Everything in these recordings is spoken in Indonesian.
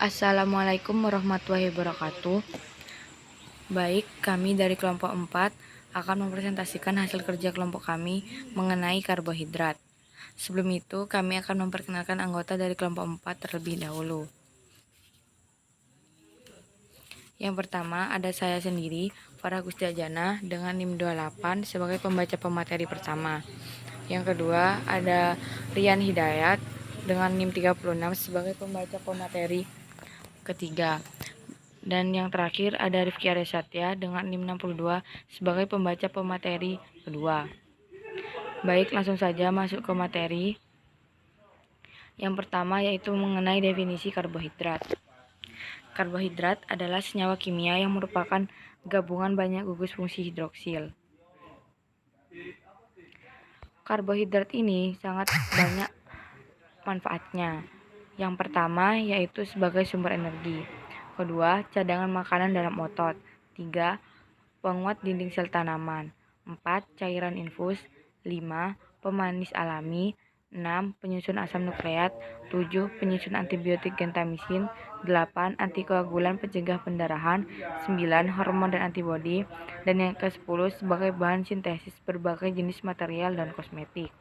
Assalamualaikum warahmatullahi wabarakatuh. Baik, kami dari kelompok 4 akan mempresentasikan hasil kerja kelompok kami mengenai karbohidrat. Sebelum itu, kami akan memperkenalkan anggota dari kelompok 4 terlebih dahulu. Yang pertama, ada saya sendiri, Farah Gustiajana, dengan NIM 28 sebagai pembaca pemateri pertama. Yang kedua, ada Rian Hidayat dengan NIM 36 sebagai pembaca pemateri ketiga. Dan yang terakhir ada Rifki Aryasatya dengan NIM 62 sebagai pembaca pemateri kedua. Baik, langsung saja masuk ke materi. Yang pertama yaitu mengenai definisi karbohidrat. Karbohidrat adalah senyawa kimia yang merupakan gabungan banyak gugus fungsi hidroksil. Karbohidrat ini sangat banyak manfaatnya. Yang pertama yaitu sebagai sumber energi. Kedua, cadangan makanan dalam otot. 3. Penguat dinding sel tanaman. 4. Cairan infus. 5. Pemanis alami. 6. Penyusun asam nukleat. 7. Penyusun antibiotik gentamisin. 8. Antikoagulan pencegah pendarahan. 9. Hormon dan antibodi. Dan yang ke-10 sebagai bahan sintesis berbagai jenis material dan kosmetik.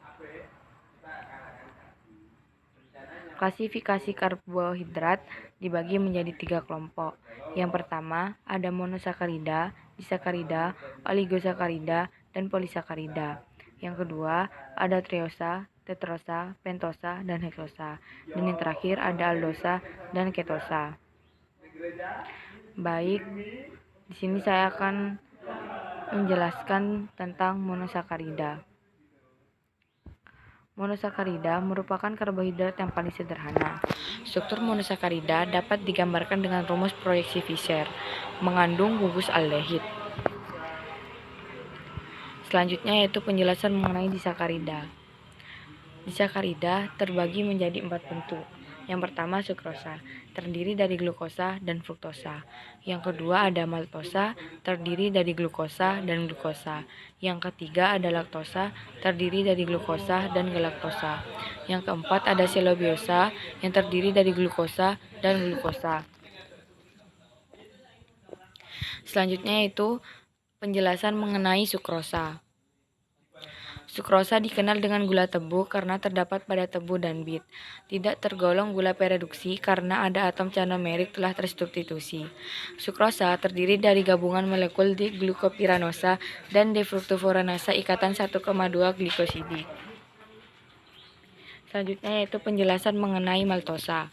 Klasifikasi karbohidrat dibagi menjadi 3 kelompok. Yang pertama, ada monosakarida, disakarida, oligosakarida, dan polisakarida. Yang kedua, ada triosa, tetrosa, pentosa, dan heksosa. Dan yang terakhir ada aldosa dan ketosa. Baik, di sini saya akan menjelaskan tentang monosakarida. Monosakarida merupakan karbohidrat yang paling sederhana. Struktur monosakarida dapat digambarkan dengan rumus proyeksi Fischer, mengandung gugus aldehid. Selanjutnya yaitu penjelasan mengenai disakarida. Disakarida terbagi menjadi 4 bentuk. Yang pertama sukrosa, terdiri dari glukosa dan fruktosa. Yang kedua ada maltosa, terdiri dari glukosa dan glukosa. Yang ketiga ada laktosa, terdiri dari glukosa dan galaktosa. Yang keempat ada selobiosa, yang terdiri dari glukosa dan glukosa. Selanjutnya yaitu penjelasan mengenai sukrosa. Sukrosa dikenal dengan gula tebu karena terdapat pada tebu dan bit. Tidak tergolong gula pereduksi karena ada atom canomerik telah tersubstitusi. Sukrosa terdiri dari gabungan molekul D-glukopiranosa dan D-fruktoforanasa ikatan 1,2 glikosidik. Selanjutnya yaitu penjelasan mengenai maltosa.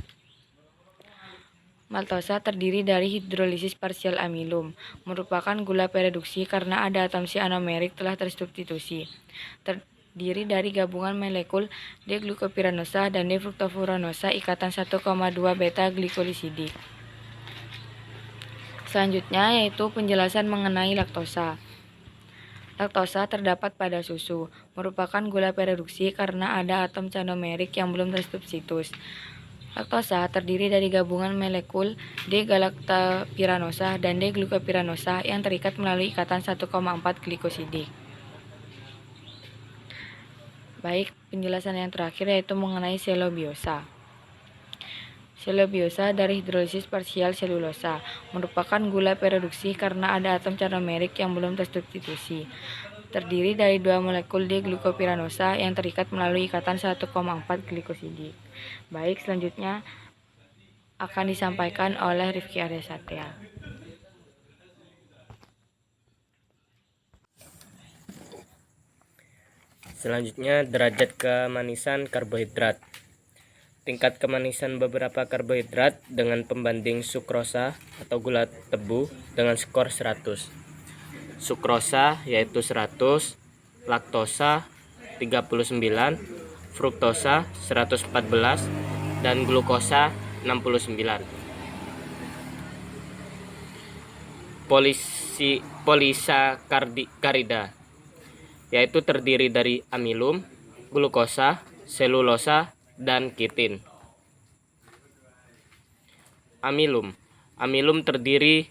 Maltosa terdiri dari hidrolisis parsial amilum, merupakan gula pereduksi karena ada atom C-anomerik telah tersubstitusi. Terdiri dari gabungan molekul D-glukopiranosa dan D-fruktofuranasa ikatan 1,2 beta-glikosidik. Selanjutnya yaitu penjelasan mengenai laktosa. Laktosa terdapat pada susu, merupakan gula pereduksi karena ada atom canomerik yang belum tersubstitusi. Laktosa terdiri dari gabungan molekul D-galaktopiranosa dan D-glukopiranosa yang terikat melalui ikatan 1,4 glikosidik. Baik, penjelasan yang terakhir yaitu mengenai selobiosa. Selobiosa dari hidrolisis parsial selulosa, merupakan gula pereduksi karena ada atom canomerik yang belum tersubstitusi. Terdiri dari 2 molekul D-glukopiranosa yang terikat melalui ikatan 1,4 glikosidik. Baik, selanjutnya akan disampaikan oleh Rifki Aryasatya. Selanjutnya, derajat kemanisan karbohidrat. Tingkat kemanisan beberapa karbohidrat dengan pembanding sukrosa atau gula tebu dengan skor 100. Sukrosa yaitu 100, laktosa 39, fruktosa 114, dan glukosa 69. Polisakarida yaitu terdiri dari amilum, glukosa, selulosa, dan kitin. Amilum terdiri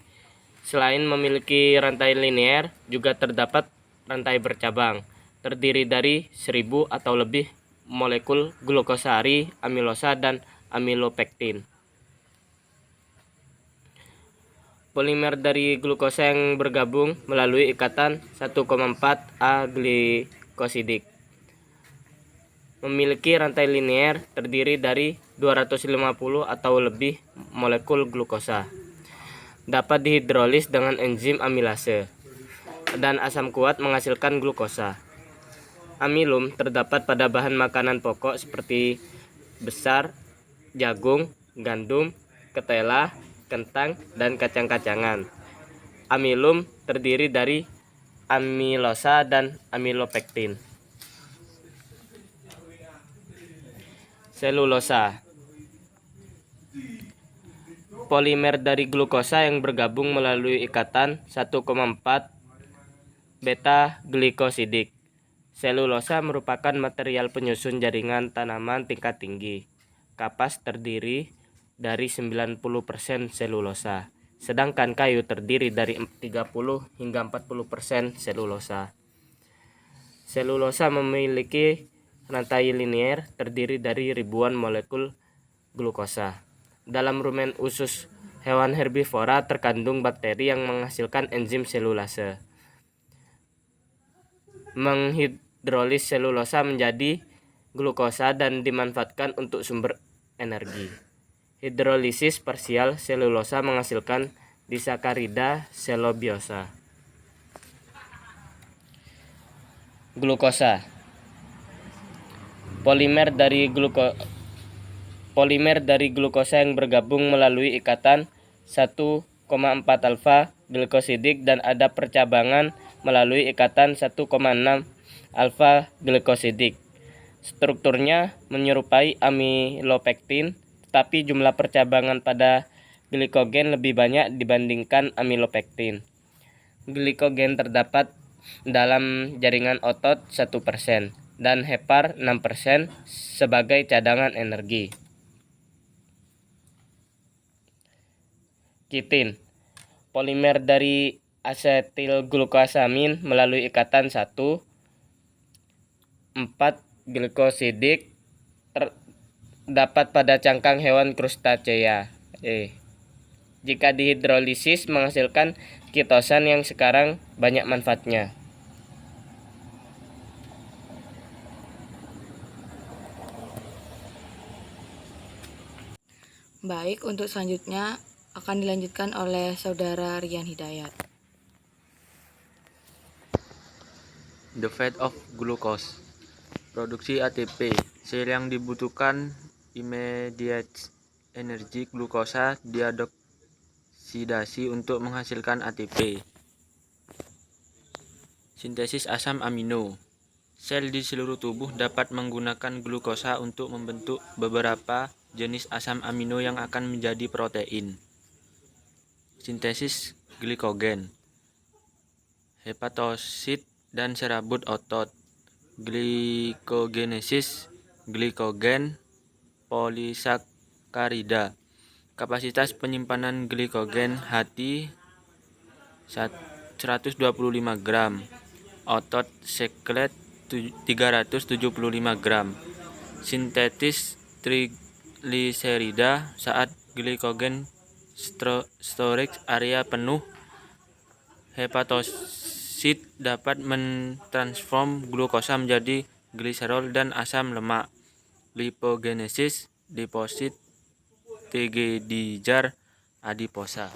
selain memiliki rantai linear, juga terdapat rantai bercabang, terdiri dari 1000 atau lebih molekul glukosari, amilosa, dan amilopektin. Polimer dari glukosa yang bergabung melalui ikatan 1,4 A glikosidik. Memiliki rantai linear terdiri dari 250 atau lebih molekul glukosa. Dapat dihidrolis dengan enzim amilase. Dan asam kuat menghasilkan glukosa. Amilum terdapat pada bahan makanan pokok seperti besar, jagung, gandum, ketela, kentang, dan kacang-kacangan. Amilum terdiri dari amilosa dan amilopektin. Selulosa. Polimer dari glukosa yang bergabung melalui ikatan 1,4 beta glikosidik. Selulosa merupakan material penyusun jaringan tanaman tingkat tinggi. Kapas terdiri dari 90% selulosa, sedangkan kayu terdiri dari 30 hingga 40% selulosa. Selulosa memiliki rantai linear terdiri dari ribuan molekul glukosa. Dalam rumen usus hewan herbivora terkandung bakteri yang menghasilkan enzim selulase. Menghidrolis selulosa menjadi glukosa dan dimanfaatkan untuk sumber energi. Hidrolisis parsial selulosa menghasilkan disakarida selobiosa. Glukosa. Polimer dari glukosa yang bergabung melalui ikatan 1,4 alfa glikosidik dan ada percabangan melalui ikatan 1,6 alfa glikosidik. Strukturnya menyerupai amilopektin, tetapi jumlah percabangan pada glikogen lebih banyak dibandingkan amilopektin. Glikogen terdapat dalam jaringan otot 1% dan hepar 6% sebagai cadangan energi. Kitin. Polimer dari asetilglukosamin melalui ikatan 1,4 glikosidik terdapat pada cangkang hewan krustacea. Jika dihidrolisis menghasilkan kitosan yang sekarang banyak manfaatnya. Baik, untuk selanjutnya akan dilanjutkan oleh Saudara Rian Hidayat. The fate of glucose. Produksi ATP. Sel yang dibutuhkan immediate energi glukosa dioksidasi untuk menghasilkan ATP. Sintesis asam amino. Sel di seluruh tubuh dapat menggunakan glukosa untuk membentuk beberapa jenis asam amino yang akan menjadi protein. Sintesis glikogen. Hepatosit dan serabut otot. Glikogenesis glikogen polisakarida. Kapasitas penyimpanan glikogen hati 125 gram. Otot skelet 375 gram. Sintetis trigliserida saat glikogen storage area penuh. Hepatosit dapat mentransform glukosa menjadi gliserol dan asam lemak. Lipogenesis deposit TG di jar adiposa.